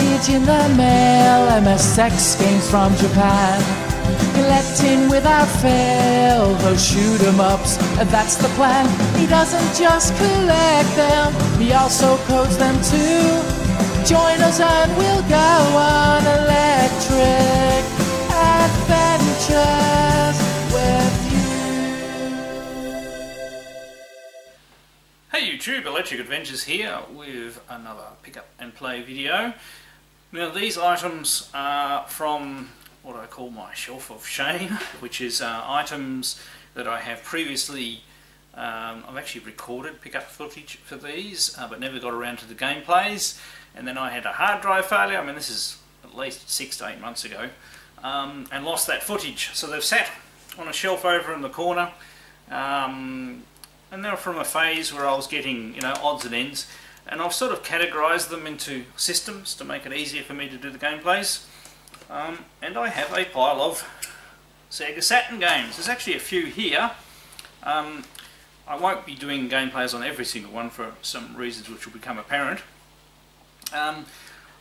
package in the mail, MSX games from Japan. Collecting without fail, those shoot 'em ups, and that's the plan. He doesn't just collect them, he also codes them too. Join us and we'll go on electric adventures with you. Hey YouTube, Electric Adventures here with another pick up and play video. Now these items are from what I call my shelf of shame, which is items that I have previously, I've actually recorded pickup footage for these, but never got around to the gameplays. And then I had a hard drive failure, I mean this is at least 6 to 8 months ago, and lost that footage. So they've sat on a shelf over in the corner, and they're from a phase where I was getting, you know, odds and ends. And I've sort of categorised them into systems to make it easier for me to do the gameplays. And I have a pile of Sega Saturn games. There's actually a few here. I won't be doing gameplays on every single one for some reasons which will become apparent.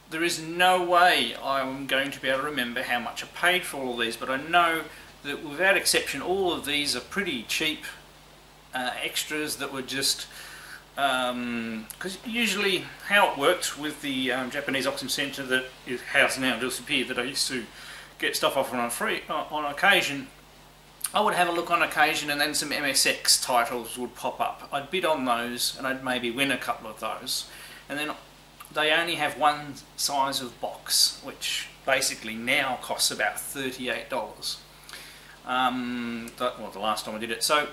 There is no way I'm going to be able to remember how much I paid for all these, but I know that without exception all of these are pretty cheap extras that were just because usually how it worked with the Japanese auction centre that is housed now disappeared, that I used to get stuff off on occasion, I would have a look on occasion and then some MSX titles would pop up. I'd bid on those and I'd maybe win a couple of those, and then they only have one size of box, which basically now costs about $38. Well, the last time I did it. So,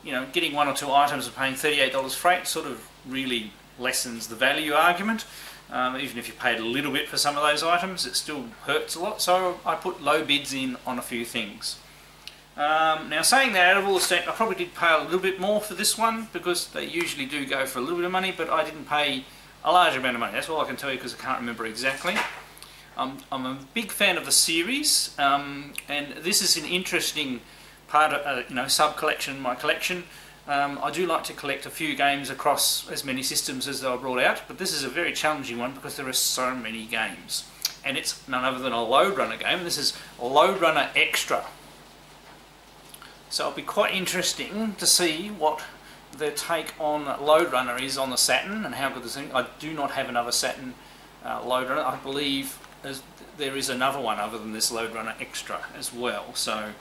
you know, getting 1 or 2 items and paying $38 freight sort of really lessens the value argument. Even if you paid a little bit for some of those items, it still hurts a lot. So I put low bids in on a few things. Now saying that, out of all the stuff, I probably did pay a little bit more for this one because they usually do go for a little bit of money, but I didn't pay a large amount of money. That's all I can tell you because I can't remember exactly. I'm a big fan of the series, and this is an interesting part of, you know, sub-collection in my collection. I do like to collect a few games across as many systems as they are brought out, but this is a very challenging one because there are so many games. And it's none other than a Lode Runner game. This is Lode Runner Extra. So it'll be quite interesting to see what their take on Lode Runner is on the Saturn and how good this thing. I do not have another Saturn Lode Runner. I believe there is another one other than this Lode Runner Extra as well. So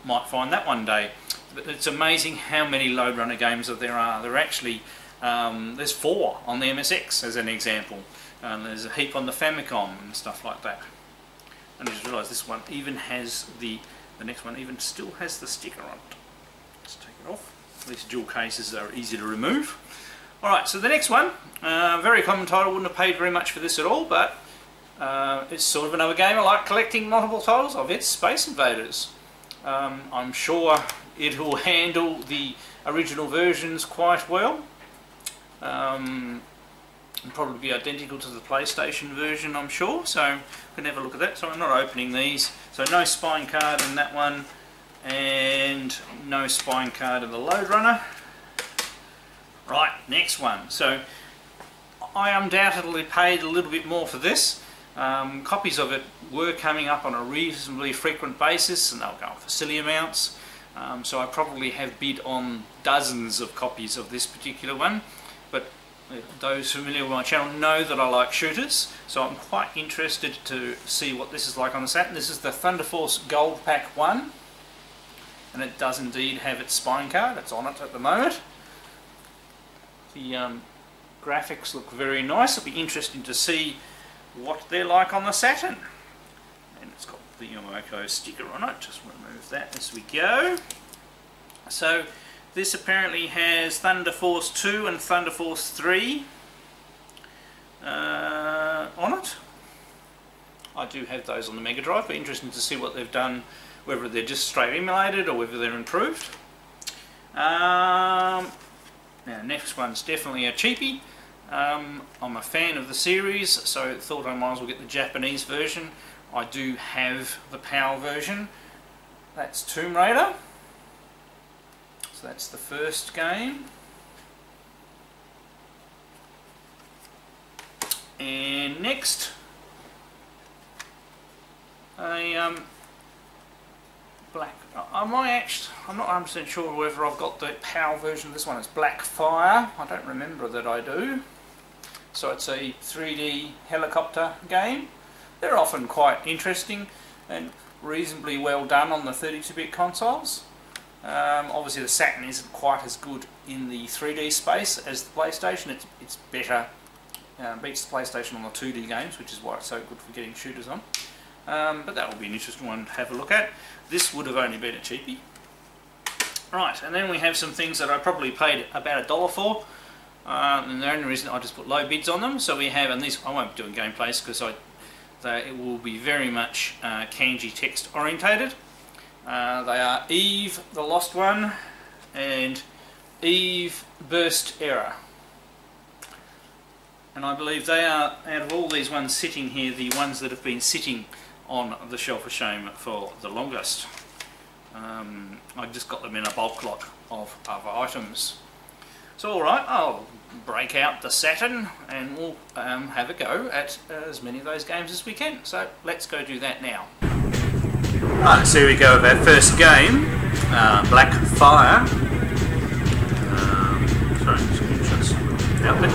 might find that one day. But it's amazing how many Lode Runner games that there are. There are actually there's 4 on the MSX as an example. There's a heap on the Famicom and stuff like that. And I just realised this one even has the next one even still has the sticker on it. Let's take it off. These dual cases are easy to remove. Alright, so the next one, very common title, wouldn't have paid very much for this at all, but it's sort of another game I like collecting multiple titles of. It's Space Invaders. I'm sure it will handle the original versions quite well. And probably be identical to the PlayStation version, I'm sure, so we can have a look at that. So I'm not opening these. So no spine card in that one, and no spine card in the Lode Runner. Right, next one. So I undoubtedly paid a little bit more for this. Copies of it were coming up on a reasonably frequent basis, and they were going for silly amounts. So I probably have bid on dozens of copies of this particular one. But those familiar with my channel know that I like shooters, so I'm quite interested to see what this is like on the Saturn. This is the Thunderforce Gold Pack 1, and it does indeed have its spine card. It's on it at the moment. The graphics look very nice. It'll be interesting to see what they're like on the Saturn. And it's got the Yamamoto sticker on it. Just remove that as we go. So this apparently has Thunderforce 2 and Thunderforce 3 on it. I do have those on the Mega Drive, but interesting to see what they've done, whether they're just straight emulated or whether they're improved. Now next one's definitely a cheapie. I'm a fan of the series, so thought I might as well get the Japanese version. I do have the PAL version. That's Tomb Raider. So that's the first game. And next, a black. I'm not 100% sure whether I've got the PAL version of this one. It's Black Fire. I don't remember that I do. So it's a 3D helicopter game. They're often quite interesting and reasonably well done on the 32-bit consoles. Obviously the Saturn isn't quite as good in the 3D space as the PlayStation. It's better, beats the PlayStation on the 2D games, which is why it's so good for getting shooters on. But that will be an interesting one to have a look at. This would have only been a cheapie. Right, and then we have some things that I probably paid about $1 for. And the only reason I just put low bids on them. So we have, and these I won't be doing gameplays because it will be very much kanji text orientated. They are Eve the Lost One and Eve Burst Error. And I believe they are, out of all these ones sitting here, the ones that have been sitting on the shelf of shame for the longest. I just got them in a bulk lot of other items. So alright, I'll break out the Saturn and we'll have a go at as many of those games as we can. So let's go do that now. Right, so here we go with our first game, Black Fire. Sorry, screenshots out there.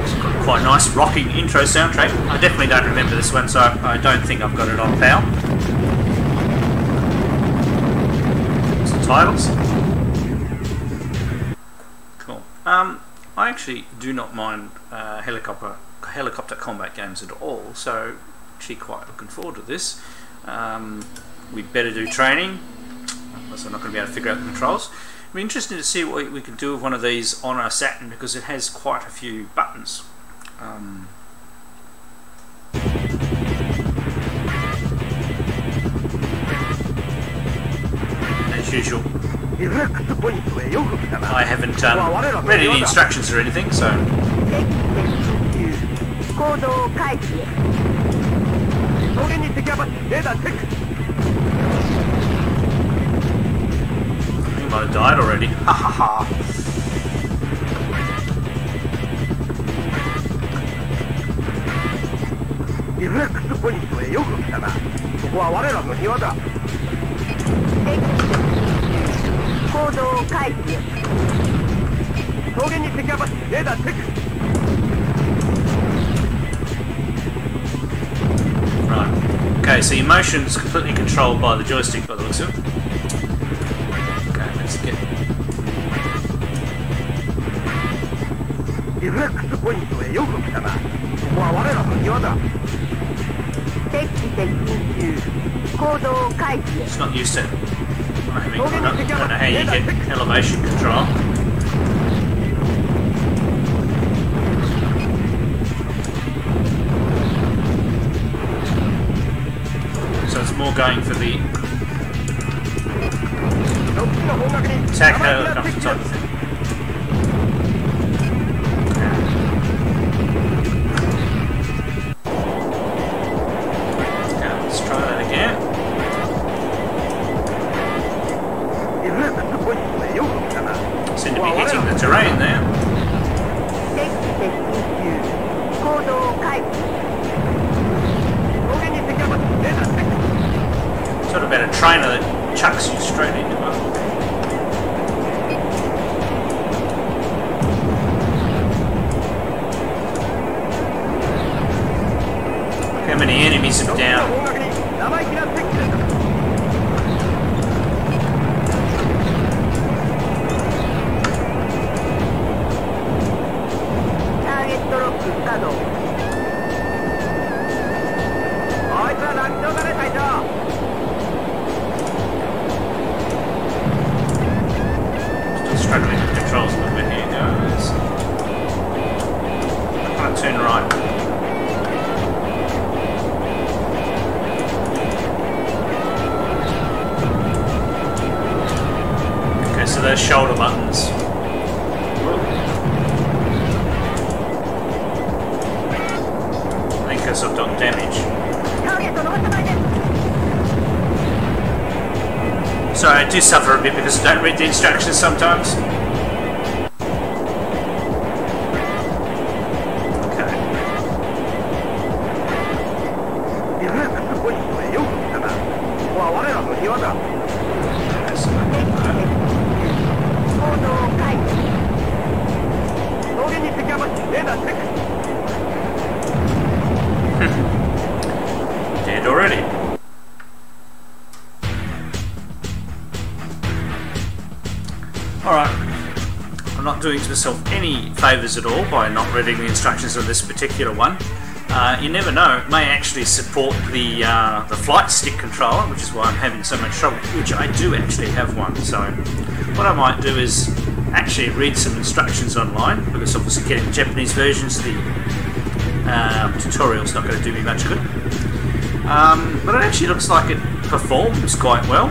It's got quite a nice rocking intro soundtrack. I definitely don't remember this one, so I don't think I've got it on PAL. It's the titles. Cool. I actually do not mind helicopter combat games at all, so actually quite looking forward to this. We better do training, otherwise I'm not going to be able to figure out the controls. It'll be interesting to see what we can do with one of these on our Saturn because it has quite a few buttons. As usual, I haven't read any instructions or anything, so he might have died already. Ha ha ha. Right. Okay, so your motion's completely controlled by the joystick by the looks of it. Okay, let's get... It's not used to I don't know how you get elevation control. So it's more going for the attack helicopter type of thing. Okay, let's try that again. Seem to be hitting the terrain there. Sort of about a trainer that chucks you straight into it. Look how many enemies are down. Still struggling with controls a little bit here, guys. I can't turn right. Okay, so those shoulder buttons. I think because I've done damage. So I do suffer a bit because I don't read the instructions sometimes. Dead already. Alright, I'm not doing myself any favours at all by not reading the instructions on this particular one. You never know, it may actually support the flight stick controller, which is why I'm having so much trouble, which I do actually have one. So what I might do is actually read some instructions online, because obviously getting the Japanese versions, the tutorial's not going to do me much good. But it actually looks like it performs quite well,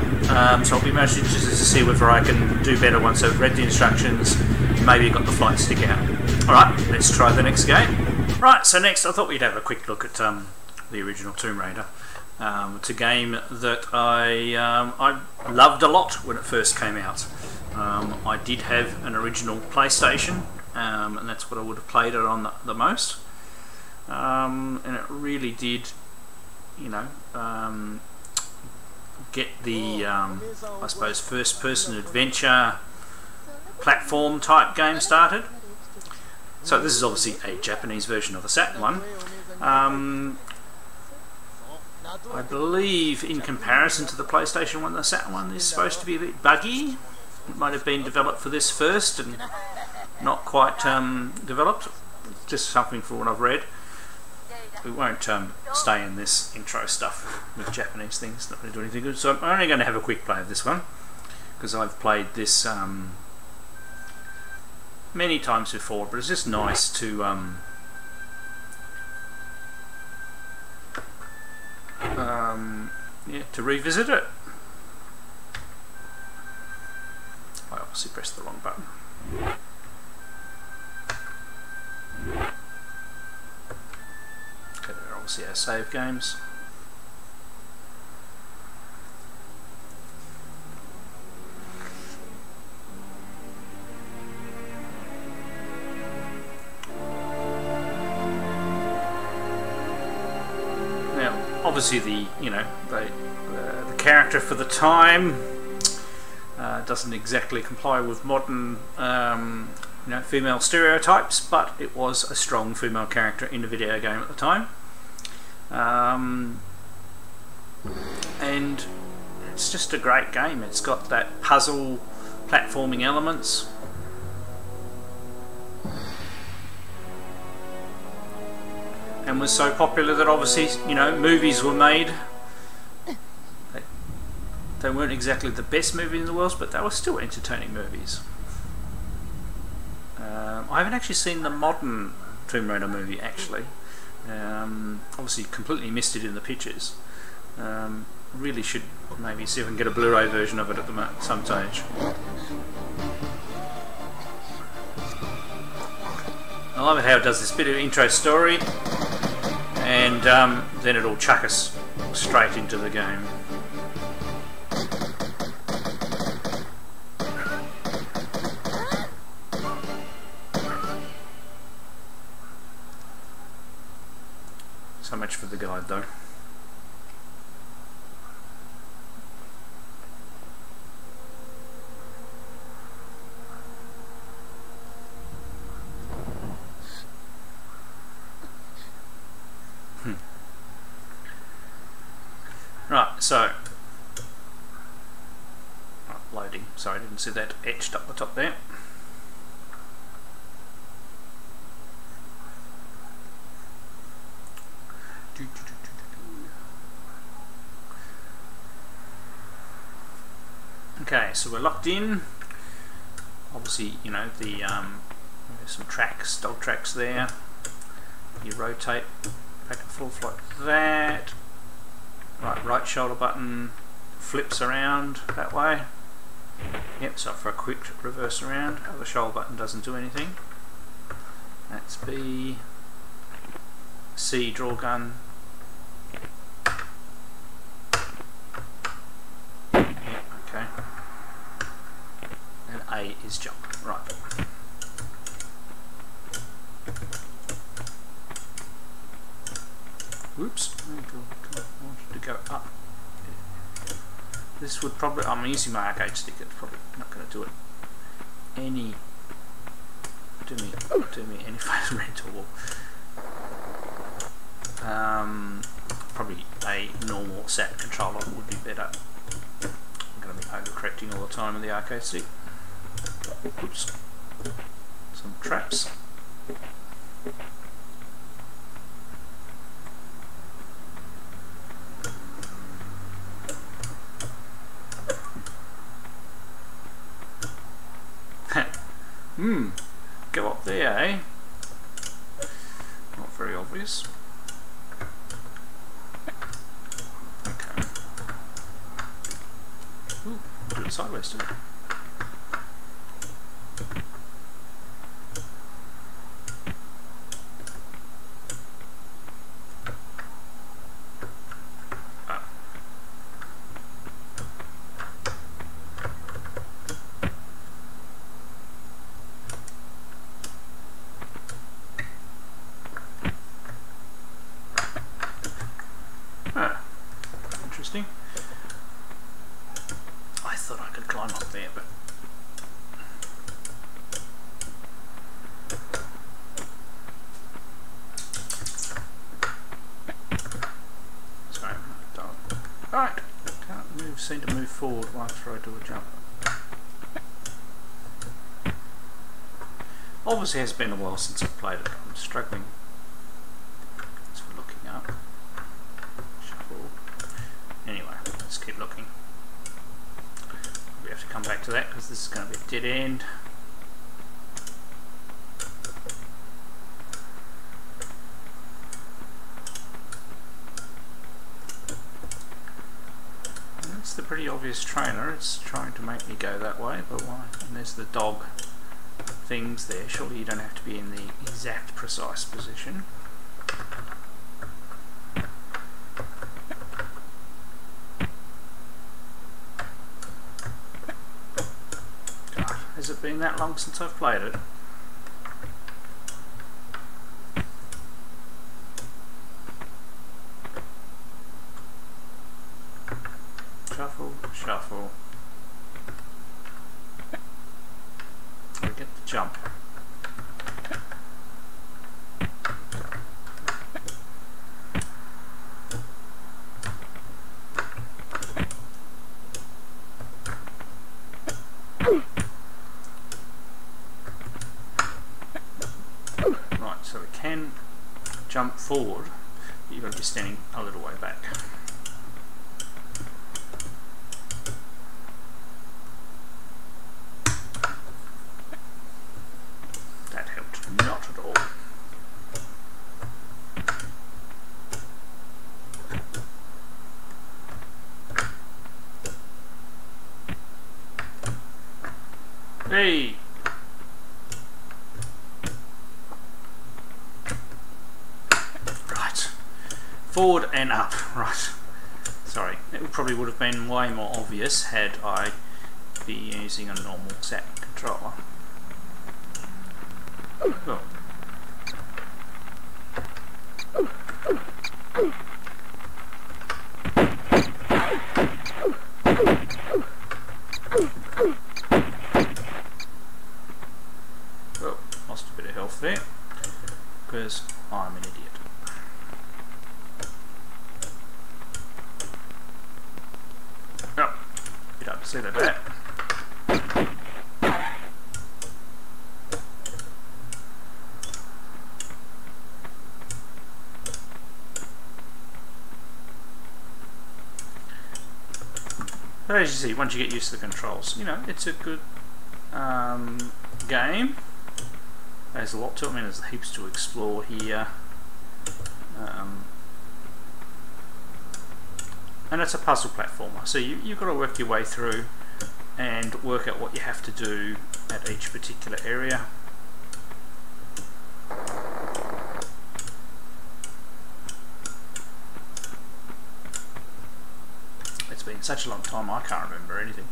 so I'll be most interested to see whether I can do better once I've read the instructions, maybe got the flight stick out. Alright, let's try the next game. Right, so next I thought we'd have a quick look at the original Tomb Raider. It's a game that I loved a lot when it first came out. I did have an original PlayStation, and that's what I would have played it on the most. And it really did, you know, get the, I suppose, first-person adventure platform type game started. So this is obviously a Japanese version of the Saturn one. I believe in comparison to the PlayStation one, the Saturn one is supposed to be a bit buggy. It might have been developed for this first and not quite developed. It's just something for what I've read. We won't stay in this intro stuff with Japanese things, not going to do anything good. So I'm only going to have a quick play of this one, because I've played this many times before, but it's just nice to yeah, to revisit it. I obviously pressed the wrong button. Okay, there are obviously our save games. Obviously, the character for the time doesn't exactly comply with modern female stereotypes, but it was a strong female character in a video game at the time, and it's just a great game. It's got that puzzle platforming elements. And was so popular that obviously, movies were made. They weren't exactly the best movies in the world, but they were still entertaining movies. I haven't actually seen the modern Tomb Raider movie, actually. Obviously completely missed it in the pictures. Really should maybe see if I can get a Blu-ray version of it at some stage. I love it how it does this bit of intro story, and then it'll chuck us straight into the game. So much for the guide, though. Right, so loading. Sorry, I didn't see that etched up the top there. Okay, so we're locked in. Obviously, there's some tracks, dog tracks there. You rotate back and forth like that. Right shoulder button flips around that way. Yep, so for a quick reverse around. Other shoulder button doesn't do anything. That's B. C, draw gun. Yep, okay. And A is jump. Right. Whoops. I wanted to go up. this would probably, I'm using my arcade stick, it's probably not going to do it any, do me any favour at all. Probably a normal Saturn controller would be better. I'm going to be overcorrecting all the time with the arcade stick. Oops. Some traps. Go up there, eh? Not very obvious. Okay. Ooh, do it sideways too. Interesting. I thought I could climb up there, but sorry, done. Alright, can't seem to move forward after I do a jump. Obviously it has been a while since I've played it. I'm struggling. So looking up. Anyway, let's keep looking. We have to come back to that because this is going to be a dead end. And that's the pretty obvious trainer. It's trying to make me go that way, but why? And there's the dog things there. Surely you don't have to be in the exact precise position. Has it been that long since I've played it? Shuffle, shuffle. We get the jump. So we can jump forward, but you've got to be standing a little way back. That helped not at all. Hey! Forward and up, right. Sorry, it probably would have been way more obvious had I been using a normal Saturn controller. Oh. Oh, lost a bit of health there because I'm an idiot. You don't see that. But as you see, once you get used to the controls, you know, it's a good game. There's a lot to it. I mean, there's heaps to explore here. And it's a puzzle platformer, so you've got to work your way through and work out what you have to do at each particular area. It's been such a long time I can't remember anything.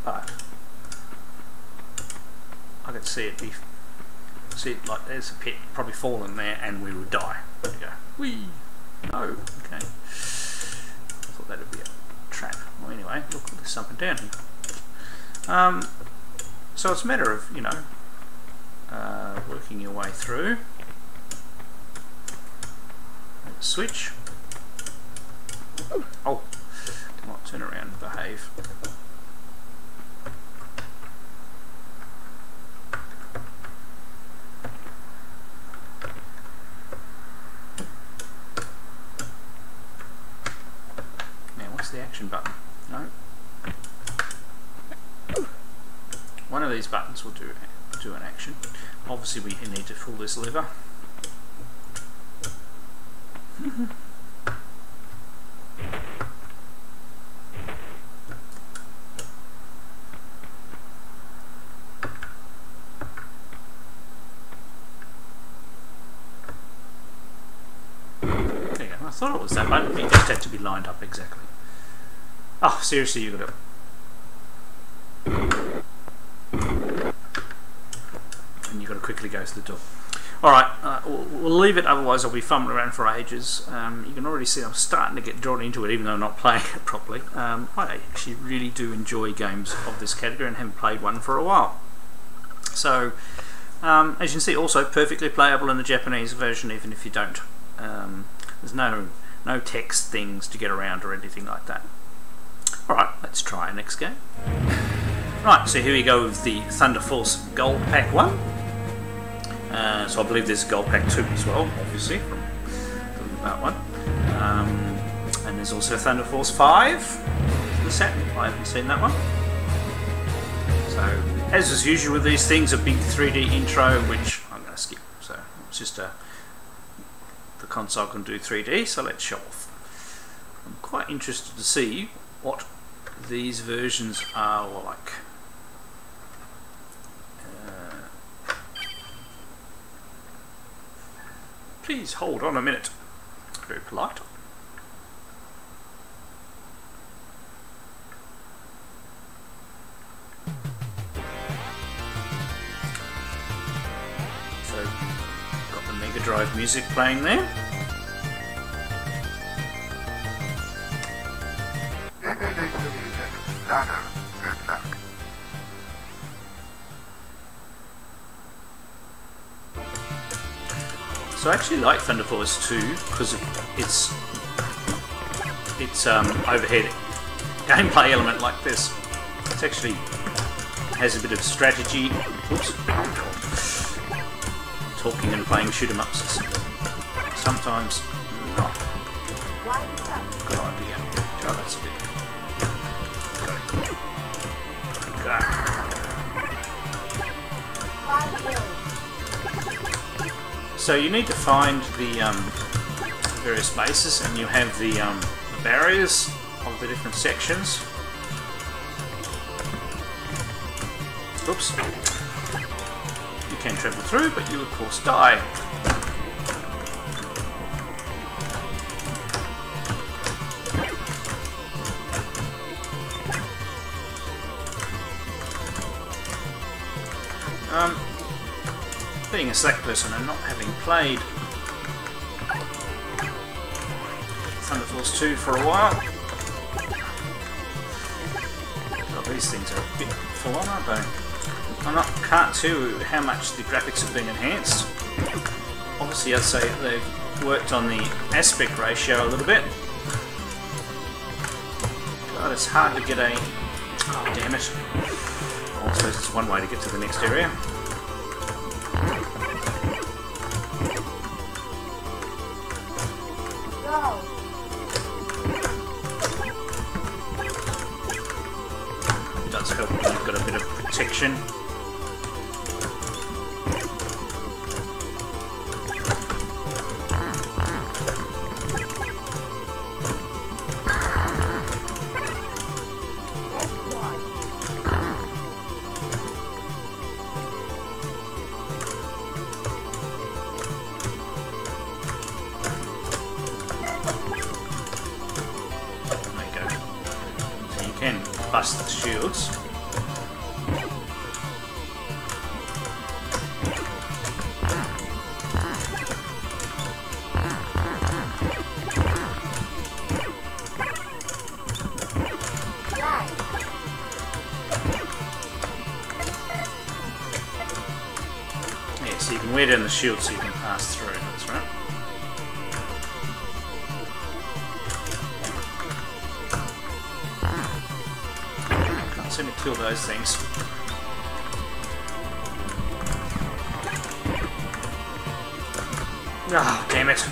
But I could see it be See, like there's a pit, probably fall in there, and we would die. There you go. Whee! No. Okay. Thought that'd be a trap. Well, anyway, look, there's something down here. So it's a matter of, you know, working your way through. Switch. Oh, come on, turn around and behave. Now, what's the action button? No. One of these buttons will do an action. Obviously, we need to pull this lever. There you go. I thought it was that button, but it just had to be lined up exactly. Oh, seriously, you got it. And you got to quickly go to the door. Alright, we'll leave it, otherwise I'll be fumbling around for ages. You can already see I'm starting to get drawn into it, even though I'm not playing it properly. I actually really do enjoy games of this category and haven't played one for a while. So, as you can see, also perfectly playable in the Japanese version, even if you don't. There's no text things to get around or anything like that. Alright, let's try our next game. Right, so here we go with the Thunderforce Gold Pack 1. So I believe there's Gold Pack 2 as well, obviously, from that one. And there's also Thunderforce 5 for the Saturn. I haven't seen that one. So, as is usual with these things, a big 3D intro, which I'm going to skip. So, it's just the console can do 3D, so let's show off. I'm quite interested to see what these versions are like. Please hold on a minute. Very polite. So, got the Mega Drive music playing there. So I actually like Thunderforce 2 because it's overhead gameplay element like this. It actually has a bit of strategy. Oops. Talking and playing shoot 'em ups. Sometimes not a good idea. Oh, that's a bit. So you need to find the various bases, and you have the barriers of the different sections. Oops. You can travel through, but you of course die. Being a Slack person and not having played Thunderforce 2 for a while, well, these things are a bit full on, aren't they? Can't tell you how much the graphics have been enhanced. Obviously, I'd say they've worked on the aspect ratio a little bit. God, it's hard to get a... Oh, damn it. I suppose it's one way to get to the next area. It does help when you've got a bit of protection. Bust the shields. tear down the shield so you can pass through. That's right. Can't seem to kill those things. Ah, damn it.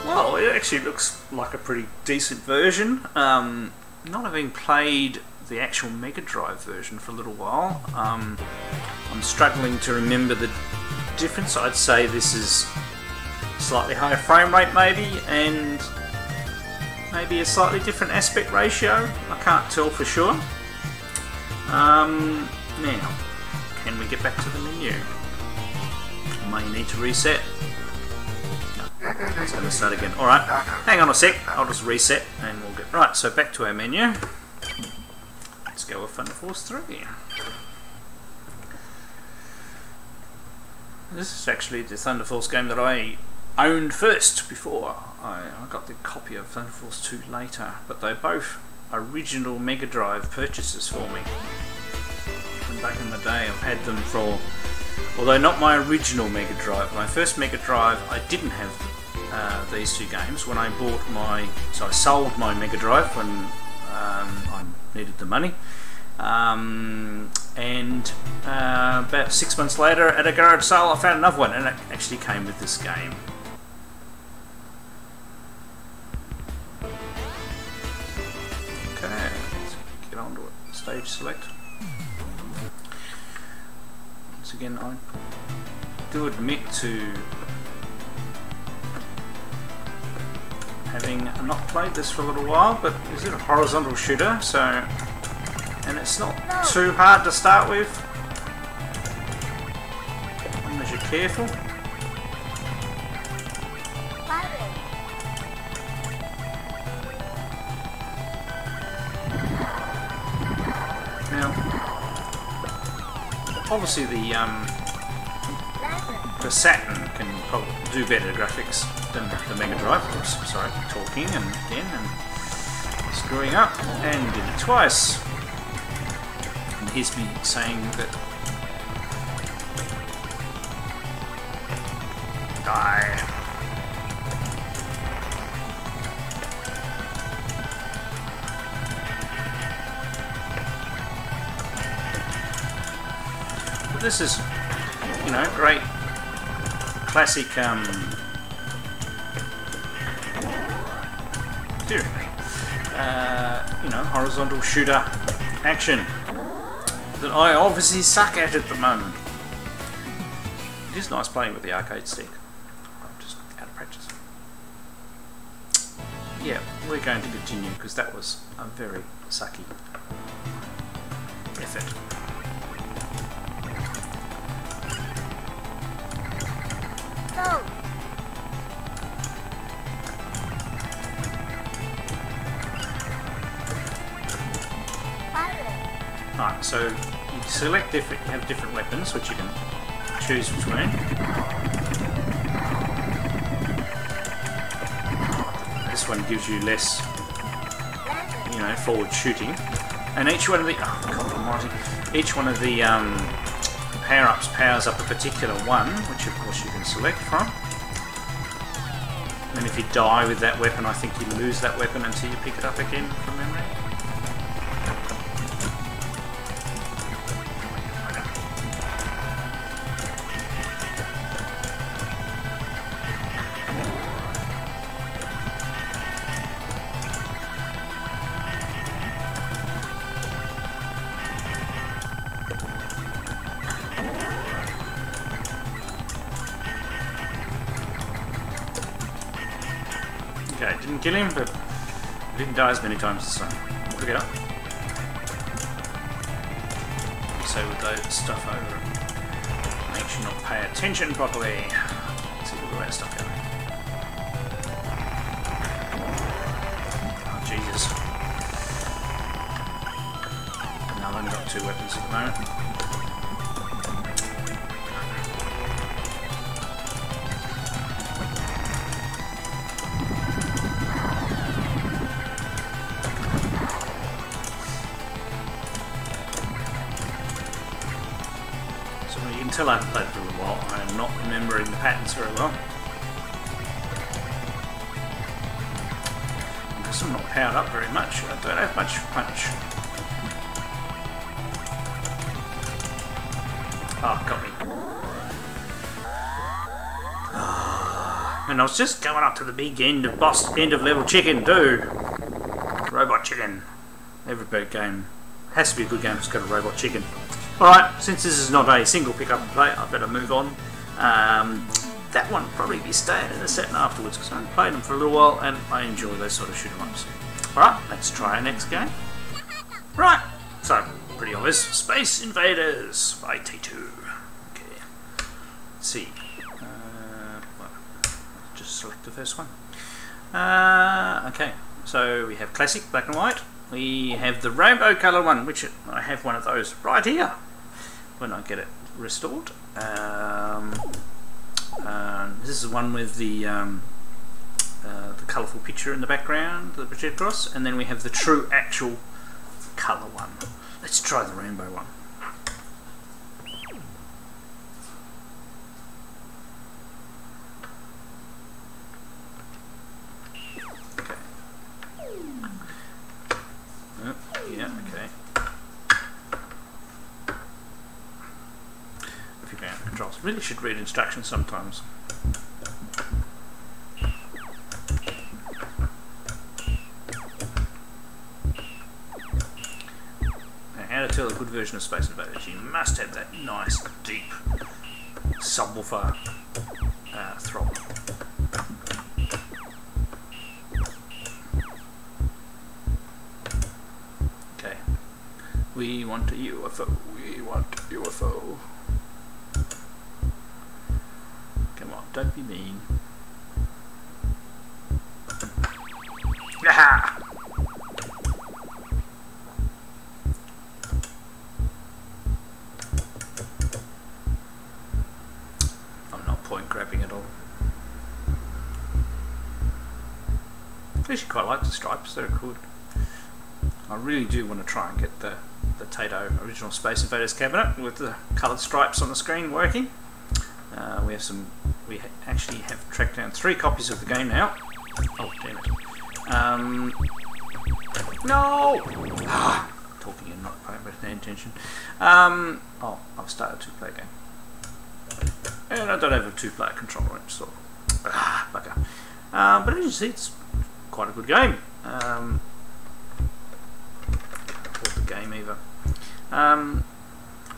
Well, it actually looks like a pretty decent version. Not having played the actual Mega Drive version for a little while, I'm struggling to remember the difference. I'd say this is slightly higher frame rate maybe, and maybe a slightly different aspect ratio. I can't tell for sure. Now, can we get back to the menu? I may need to reset. No, it's going to start again. Alright, hang on a sec, I'll just reset and we'll get... Right, so back to our menu. Let's go with Thunderforce 3. This is actually the Thunderforce game that I owned first before I got the copy of Thunderforce 2 later, but they're both original Mega Drive purchases for me. And back in the day I've had them for, although not my original Mega Drive, my first Mega Drive I didn't have these two games. When I bought my, so I sold my Mega Drive when I needed the money, and about 6 months later at a garage sale I found another one, and it actually came with this game. Okay, let's get on to it. Stage select. Once again, I do admit to having not played this for a little while, but is it a horizontal shooter? So, and it's not too hard to start with, as you're careful. Now, obviously the Saturn can probably do better graphics than the Mega Drive. Oops, sorry, talking and again and screwing up, and did it twice. And here's me saying that die. But this is, you know, great classic you know, horizontal shooter action that I obviously suck at the moment. It is nice playing with the arcade stick. I'm just out of practice. Yeah, we're going to continue because that was a very sucky effort. Go! Right, so you select different, you have different weapons which you can choose between. This one gives you less, you know, forward shooting, and each one of the each one of the power-ups powers up a particular one, which of course you can select from. And if you die with that weapon, I think you lose that weapon until you pick it up again from memory. Okay, didn't kill him, but didn't die as many times as time. Pick it up. So with those stuff over it, make sure not pay attention properly. Let's see all that stuff going. Oh Jesus! No, I've only got 2 weapons at the moment. tell I haven't played it for a little while. I am not remembering the patterns very well. Because I'm not powered up very much. I don't have much punch. Oh, got me. And I was just going up to the big end of level chicken too. Robot chicken. Every bird game has to be a good game if it's got a robot chicken. Alright, since this is not a single pick up and play, I better move on. That one will probably be staying in the set afterwards because I haven't played them for a little while and I enjoy those sort of shoot 'em ups. Alright, let's try our next game. Right, so pretty obvious. Space Invaders by T2. Okay, let's see. Just select the first one. Okay, so we have classic black and white. We have the rainbow colour one, which I have one of those right here when I get it restored. This is one with the colourful picture in the background, the project across, and then we have the true actual colour one. Let's try the rainbow one. Yeah, okay. A few band controls. Really should read instructions sometimes. Now, how to tell a good version of Space Invaders? You must have that nice, deep subwoofer throb. We want a UFO. We want a UFO. Come on, don't be mean. Aha! I'm not point grabbing at all. I actually quite like the stripes, they're good. I really do want to try and get the Tato original Space Invaders cabinet with the coloured stripes on the screen working. We actually have tracked down 3 copies of the game now. Oh damn it! No! Talking and not paying attention. Oh, I've started to play a game, and I don't have a 2-player controller, so bugger. But as you see, it's quite a good game. Game either.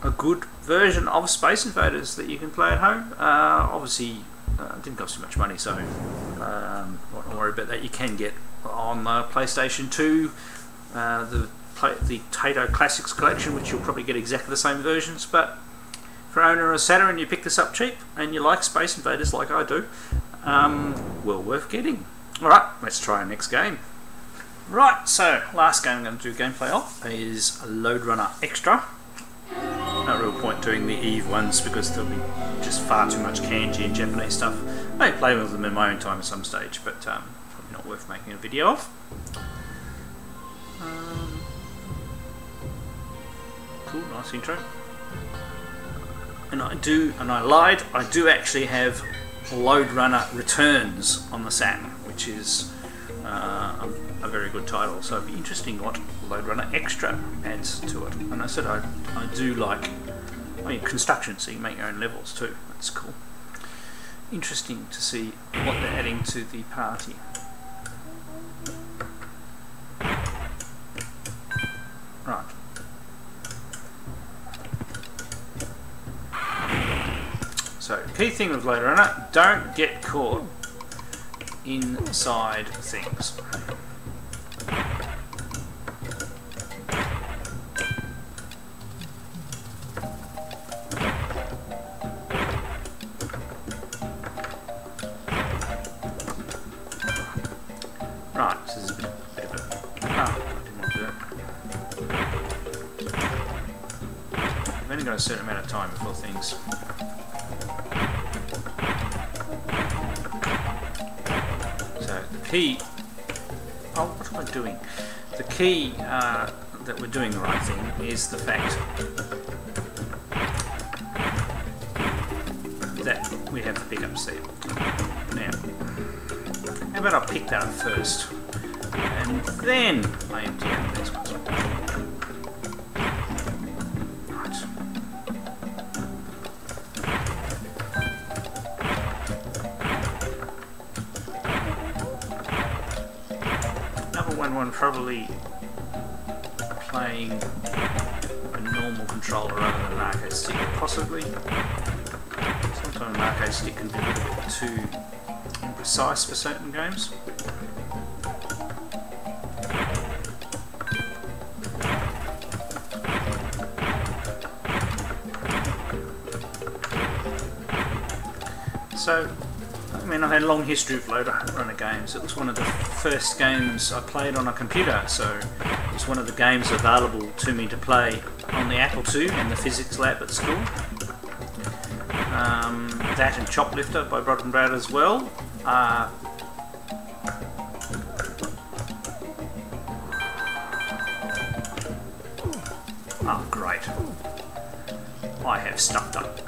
A good version of Space Invaders that you can play at home. Obviously, it didn't cost too much money, so don't worry about that. You can get on the PlayStation 2 the Tato Classics collection, which you'll probably get exactly the same versions. But for owner of Saturn, you pick this up cheap, and you like Space Invaders like I do, well worth getting. All right, let's try our next game. Right, so last game I'm going to do gameplay of is Lode Runner Extra. No real point doing the Eve ones because there'll be just far too much kanji and Japanese stuff. I may play with them in my own time at some stage, but probably not worth making a video of. Cool, nice intro. And I lied, I do actually have Lode Runner Returns on the Saturn, which is a very good title, so it'd be interesting what Lode Runner Extra adds to it. And I said I do like construction, so you can make your own levels too. That's cool. Interesting to see what they're adding to the party. Right. So, key thing with Lode Runner, don't get caught inside things. Right, this is a bit of a... I didn't want to do it. I've only got a certain amount of time before things... So, the key... Oh, what am I doing? The key that we're doing the right thing is the fact that we have the pickups there. Now, how about I pick that up first, and then I empty out these ones. Right. Number one probably playing a normal controller rather than an arcade stick, possibly. Sometimes an arcade stick can be a little bit too imprecise for certain games. So, I mean, I've had a long history of Lode Runner games. It was one of the first games I played on a computer, so it was one of the games available to me to play on the Apple II in the physics lab at school. That and Choplifter by Brod and Brad as well. Oh, great. I have stuffed up.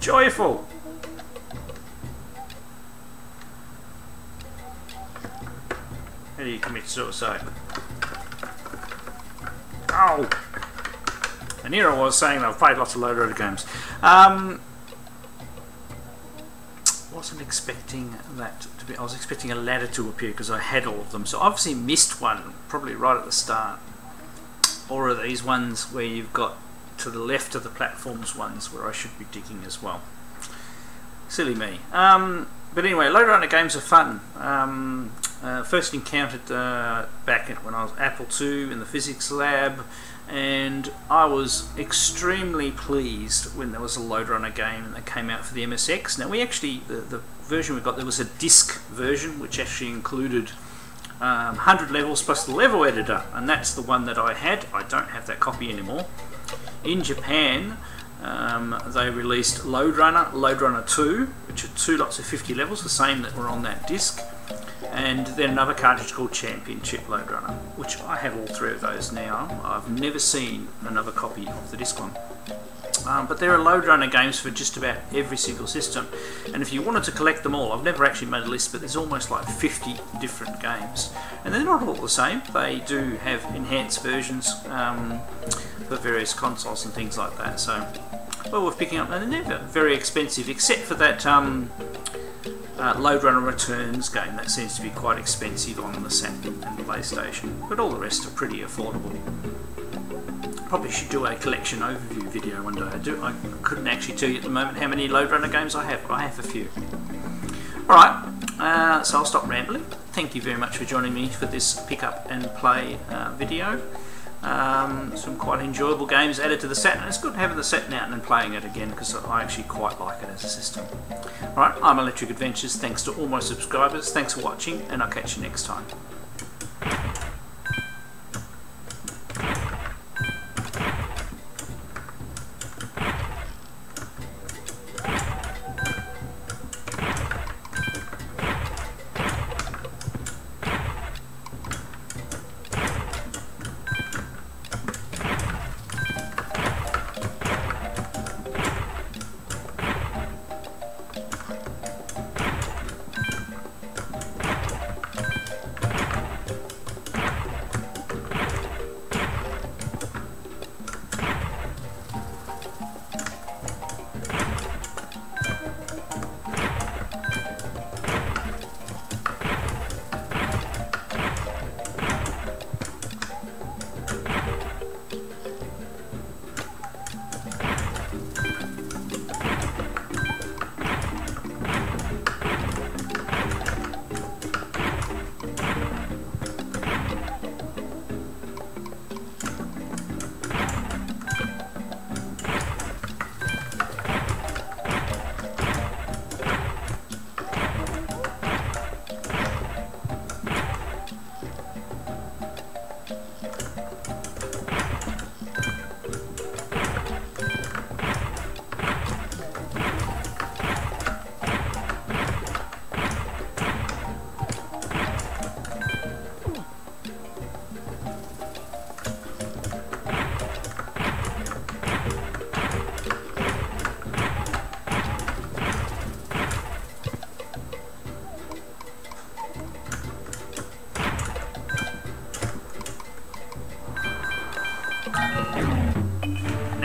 Joyful! How do you commit suicide? Oh! And here I was saying I've played lots of Lode Runner games. Wasn't expecting that to be. I was expecting a ladder to appear because I had all of them. So I obviously missed one, probably right at the start. Or are these ones where you've got to the left of the platforms ones where I should be digging as well? Silly me. But anyway, Lode Runner games are fun. First encountered back when I was Apple II in the physics lab, and I was extremely pleased when there was a Lode Runner game that came out for the MSX. Now we actually, the version we got, there was a disc version which actually included 100 levels plus the level editor, and that's the one that I had. I don't have that copy anymore. In Japan, they released Lode Runner 2, which are 2 lots of 50 levels, the same that were on that disc, and then another cartridge called Championship Lode Runner, which I have all 3 of those now. I've never seen another copy of the disc one. But there are Lode Runner games for just about every single system, and if you wanted to collect them all, I've never actually made a list, but there's almost like 50 different games, and they're not all the same. They do have enhanced versions for various consoles and things like that, so well worth picking up. And they're never very expensive, except for that Lode Runner Returns game that seems to be quite expensive on the Saturn and the PlayStation, but all the rest are pretty affordable. Probably should do a collection overview video one day. I couldn't actually tell you at the moment how many Lode Runner games I have, but I have a few. Alright, so I'll stop rambling. Thank you very much for joining me for this pick up and play video. Some quite enjoyable games added to the Saturn. It's good having the Saturn out and playing it again because I actually quite like it as a system. Alright, I'm Electric Adventures. Thanks to all my subscribers. Thanks for watching, and I'll catch you next time.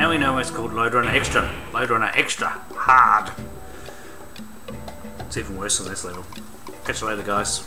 Now we know it's called Lode Runner Extra. Lode Runner Extra Hard. It's even worse on this level. Catch you later, guys.